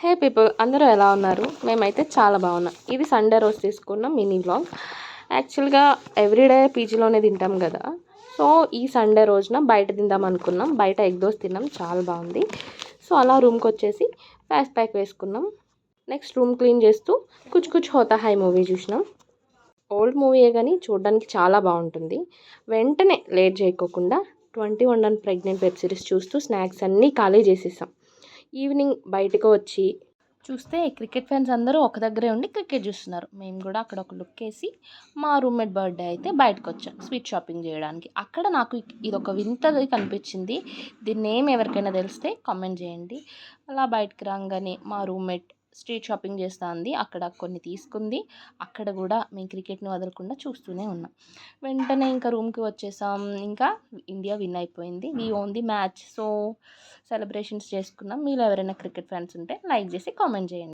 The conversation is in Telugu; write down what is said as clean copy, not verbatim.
హే పీపుల్, అందరూ ఎలా ఉన్నారు? మేమైతే చాలా బాగున్నాం. ఇది సండే రోజు తీసుకున్న మినీ వ్లాగ్. యాక్చువల్గా ఎవ్రీడే పీజీలోనే తింటాం కదా, సో ఈ సండే రోజున బయట తిందాం అనుకున్నాం. బయట ఎగ్ దోశ తిన్నాం, చాలా బాగుంది. సో అలా రూమ్కి వచ్చేసి ఫాస్ట్ ప్యాక్ వేసుకున్నాం. నెక్స్ట్ రూమ్ క్లీన్ చేస్తూ కుచ్ కుచ్ హోతా హై మూవీ చూసినాం. ఓల్డ్ మూవీయే కానీ చూడడానికి చాలా బాగుంటుంది. వెంటనే లేట్ చేయకోకుండా 21 ప్రెగ్నెంట్ వెబ్ సిరీస్ చూస్తూ స్నాక్స్ అన్నీ ఖాళీ చేసేసాం. ఈవినింగ్ బయటకు వచ్చి చూస్తే క్రికెట్ ఫ్యాన్స్ అందరూ ఒక దగ్గరే ఉండి క్రికెట్ చూస్తున్నారు. మేము కూడా అక్కడ ఒక లుక్ వేసి మా రూమ్మేట్ బర్త్డే అయితే బయటకు వచ్చాం స్వీట్ షాపింగ్ చేయడానికి. అక్కడ నాకు ఇది ఒక వింతది కనిపించింది. దీన్ని ఏం ఎవరికైనా తెలిస్తే కామెంట్ చేయండి. అలా బయటకు రాగానే మా రూమ్మేట్ స్ట్రీట్ షాపింగ్ చేస్తూ ఉంది. అక్కడ కొన్ని తీసుకుంది. అక్కడ కూడా మేము క్రికెట్ని వదలకుండా చూస్తూనే ఉన్నాం. వెంటనే ఇంకా రూమ్కి వచ్చేసాం. ఇంకా ఇండియా విన్ అయిపోయింది. We own the match. So celebrations చేసుకున్నాం. మీలో ఎవరైనా క్రికెట్ ఫ్యాన్స్ ఉంటే లైక్ చేసి కామెంట్ చేయండి.